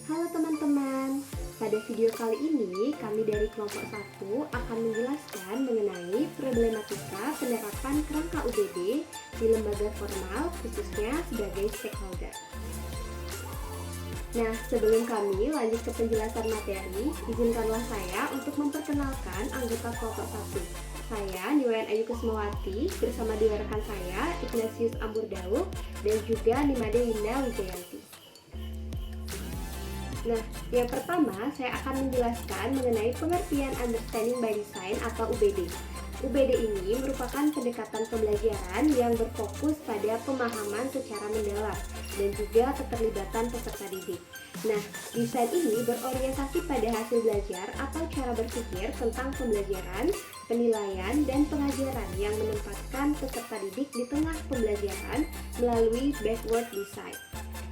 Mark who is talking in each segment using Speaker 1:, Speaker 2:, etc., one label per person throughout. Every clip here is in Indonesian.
Speaker 1: Halo teman-teman, pada video kali ini kami dari kelompok 1 akan menjelaskan mengenai problematika penerapan kerangka UBD di lembaga formal khususnya sebagai stakeholder. Nah, sebelum kami lanjut ke penjelasan materi, izinkanlah saya untuk memperkenalkan anggota kelompok 1. Saya Niwayan Ayu Kusmawati bersama dua rekan saya, Ignatius Amburdau dan juga Nimade Winda Wijayanti. Nah, yang pertama saya akan menjelaskan mengenai pengertian Understanding by Design atau UBD. UBD ini merupakan pendekatan pembelajaran yang berfokus pada pemahaman secara mendalam dan juga keterlibatan peserta didik. Nah, desain ini berorientasi pada hasil belajar atau cara berpikir tentang pembelajaran, penilaian, dan pengajaran yang menempatkan peserta didik di tengah pembelajaran melalui backward design.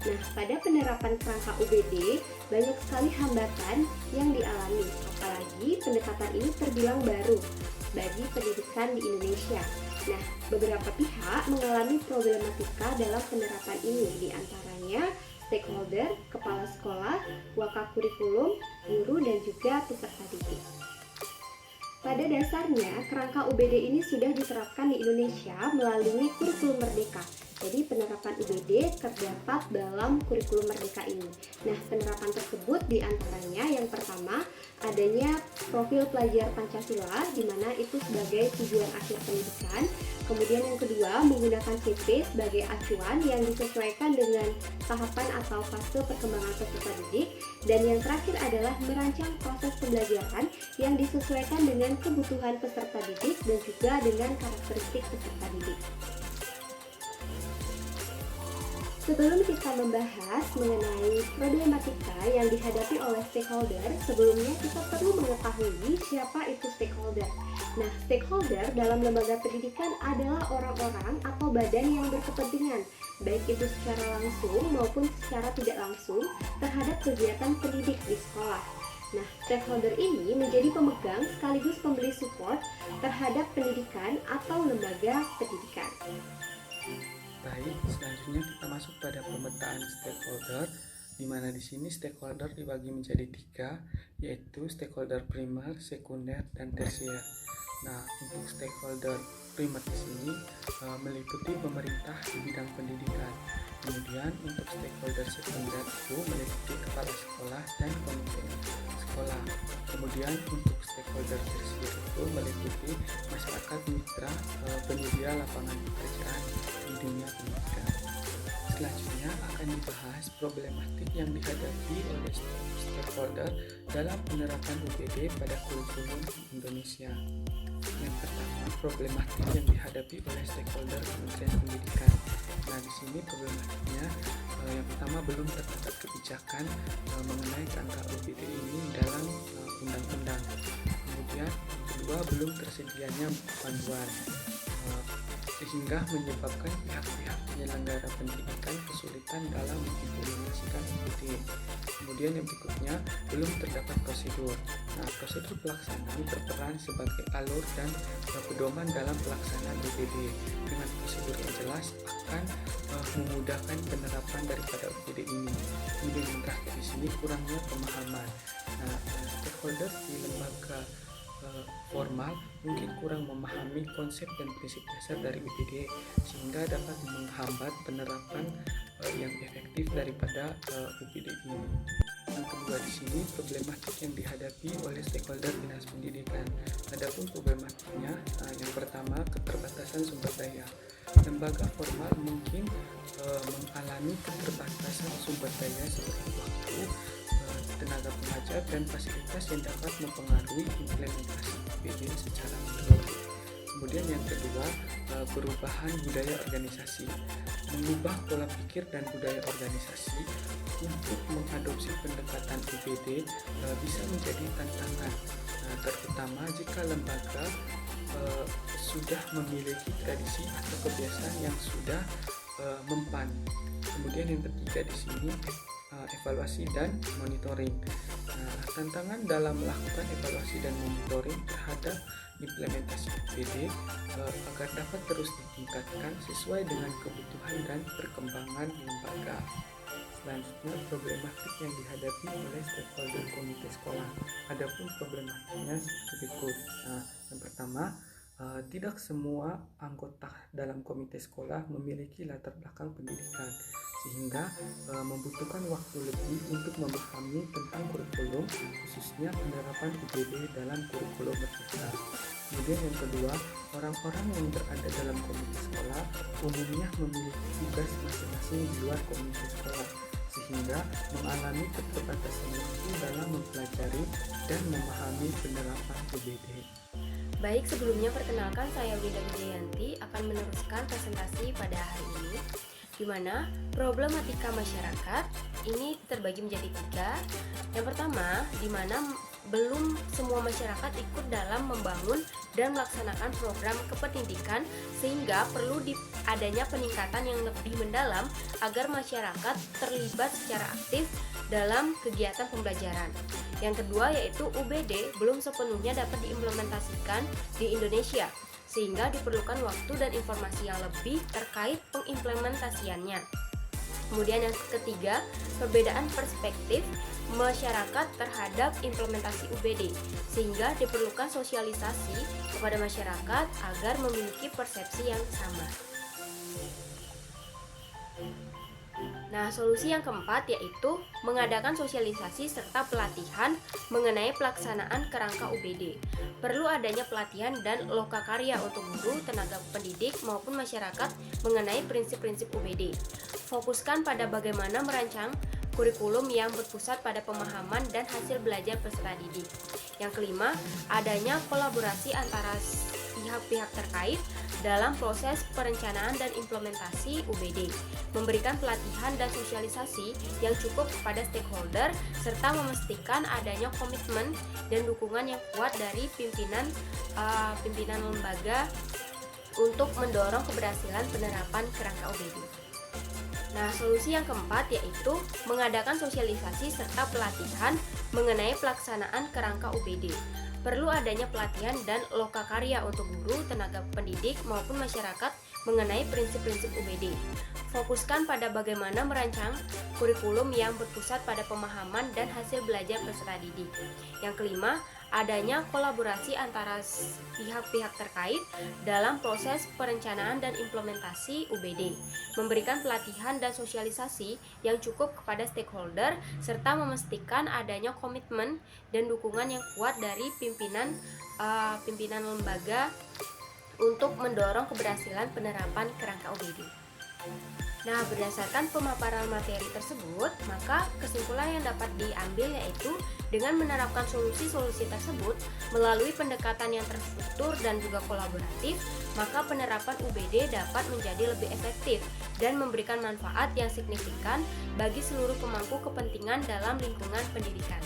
Speaker 1: Nah, pada penerapan kerangka UBD, banyak sekali hambatan yang dialami, apalagi pendekatan ini terbilang baru bagi pendidikan di Indonesia. Nah, beberapa pihak mengalami problematika dalam penerapan ini, diantaranya stakeholder, kepala sekolah, wakakurikulum, guru, dan juga peserta didik. Pada dasarnya, kerangka UBD ini sudah diterapkan di Indonesia melalui kurikulum Merdeka. Jadi penerapan UBD terdapat dalam kurikulum Merdeka ini. Nah, penerapan tersebut diantaranya yang pertama adanya profil pelajar Pancasila, di mana itu sebagai tujuan akhir pendidikan. Kemudian yang kedua menggunakan CP sebagai acuan yang disesuaikan dengan tahapan atau fase perkembangan peserta didik. Dan yang terakhir adalah merancang proses pembelajaran yang disesuaikan dengan kebutuhan peserta didik dan juga dengan karakteristik peserta didik. Sebelum kita membahas mengenai problematika yang dihadapi oleh stakeholder, sebelumnya kita perlu mengetahui siapa itu stakeholder. Nah, stakeholder dalam lembaga pendidikan adalah orang-orang atau badan yang berkepentingan, baik itu secara langsung maupun secara tidak langsung, terhadap kegiatan pendidik di sekolah. Nah, stakeholder ini menjadi pemegang sekaligus pemberi support terhadap pendidikan atau lembaga pendidikan.
Speaker 2: Baik, selanjutnya kita masuk pada pemetaan stakeholder, di mana di sini stakeholder dibagi menjadi 3, yaitu stakeholder primer, sekunder, dan tersier. Nah, untuk stakeholder primer di sini meliputi pemerintah di bidang pendidikan. Kemudian untuk stakeholder sekunder itu meliputi kepala sekolah dan komite sekolah. Kemudian untuk stakeholder tersier itu meliputi masyarakat mitra penyedia lapangan pekerjaan di dunia pendidikan. Selanjutnya akan dibahas problematik yang dihadapi oleh stakeholder dalam penerapan UBD pada kurikulum Indonesia. Yang pertama, problematik yang dihadapi oleh stakeholder Kementerian Pendidikan. Nah, di sini problematiknya yang pertama belum terdapat kebijakan mengenai kerangka UBD ini dalam undang-undang. Kemudian kedua, belum tersedianya panduan sehingga menyebabkan pihak-pihak penyelenggara pendidikan kesulitan dalam mengimplementasikan UBD. Kemudian yang berikutnya, belum terdapat prosedur. Nah, prosedur pelaksanaan berperan sebagai alur dan pedoman dalam pelaksanaan UBD. Dengan prosedur yang jelas akan memudahkan penerapan daripada UBD ini. Kemudian yang terakhir di sini kurangnya pemahaman. Nah, stakeholder di lembaga formal mungkin kurang memahami konsep dan prinsip dasar dari UBD sehingga dapat menghambat penerapan yang efektif daripada UBD ini. Yang kedua di sini problematik yang dihadapi oleh stakeholder dinas pendidikan. Adapun problematiknya, yang pertama keterbatasan sumber daya. Lembaga formal mungkin mengalami keterbatasan sumber daya seperti waktu, tenaga pengajar, dan fasilitas yang dapat mempengaruhi implementasi UBD secara menyeluruh. Kemudian yang kedua, perubahan budaya organisasi. Mengubah pola pikir dan budaya organisasi untuk mengadopsi pendekatan UBD bisa menjadi tantangan, terutama jika lembaga sudah memiliki tradisi atau kebiasaan yang sudah mempan. Kemudian yang ketiga di sini evaluasi dan monitoring. Nah, tantangan dalam melakukan evaluasi dan monitoring terhadap implementasi UBD agar dapat terus ditingkatkan sesuai dengan kebutuhan dan perkembangan lembaga. Selanjutnya, problematik yang dihadapi oleh stakeholder komite sekolah. Adapun problematiknya seperti berikut. Nah, yang pertama, tidak semua anggota dalam komite sekolah memiliki latar belakang pendidikan, sehingga membutuhkan waktu lebih untuk memahami tentang kurikulum, khususnya penerapan UBD dalam kurikulum mereka. Kemudian yang kedua, orang-orang yang berada dalam komite sekolah umumnya memiliki tugas masing-masing di luar komite sekolah, sehingga mengalami keterbatasan waktu dalam mempelajari dan memahami penerapan UBD.
Speaker 3: Baik, sebelumnya perkenalkan saya Winda Wijayanti akan meneruskan presentasi pada hari ini, di mana problematika masyarakat ini terbagi menjadi 3. Yang pertama, di mana belum semua masyarakat ikut dalam membangun dan melaksanakan program kependidikan, sehingga perlu adanya peningkatan yang lebih mendalam agar masyarakat terlibat secara aktif dalam kegiatan pembelajaran. Yang kedua yaitu UBD belum sepenuhnya dapat diimplementasikan di Indonesia, sehingga diperlukan waktu dan informasi yang lebih terkait pengimplementasiannya. Kemudian yang ketiga, perbedaan perspektif masyarakat terhadap implementasi UBD, sehingga diperlukan sosialisasi kepada masyarakat agar memiliki persepsi yang sama. Nah, solusi yang keempat yaitu mengadakan sosialisasi serta pelatihan mengenai pelaksanaan kerangka UBD. Perlu adanya pelatihan dan lokakarya untuk guru, tenaga pendidik maupun masyarakat mengenai prinsip-prinsip UBD. Fokuskan pada bagaimana merancang kurikulum yang berpusat pada pemahaman dan hasil belajar peserta didik. Yang kelima, adanya kolaborasi antara pihak-pihak terkait dalam proses perencanaan dan implementasi UBD, memberikan pelatihan dan sosialisasi yang cukup kepada stakeholder, serta memastikan adanya komitmen dan dukungan yang kuat dari pimpinan lembaga untuk mendorong keberhasilan penerapan kerangka UBD. Nah, solusi yang keempat yaitu mengadakan sosialisasi serta pelatihan mengenai pelaksanaan kerangka UBD. Perlu adanya pelatihan dan lokakarya untuk guru, tenaga pendidik maupun masyarakat mengenai prinsip-prinsip UBD. Fokuskan pada bagaimana merancang kurikulum yang berpusat pada pemahaman dan hasil belajar peserta didik. Yang kelima, adanya kolaborasi antara pihak-pihak terkait dalam proses perencanaan dan implementasi UBD, memberikan pelatihan dan sosialisasi yang cukup kepada stakeholder, serta memastikan adanya komitmen dan dukungan yang kuat dari pimpinan lembaga untuk mendorong keberhasilan penerapan kerangka UBD. Nah, berdasarkan pemaparan materi tersebut, maka kesimpulan yang dapat diambil yaitu dengan menerapkan solusi-solusi tersebut melalui pendekatan yang terstruktur dan juga kolaboratif, maka penerapan UBD dapat menjadi lebih efektif dan memberikan manfaat yang signifikan bagi seluruh pemangku kepentingan dalam lingkungan pendidikan.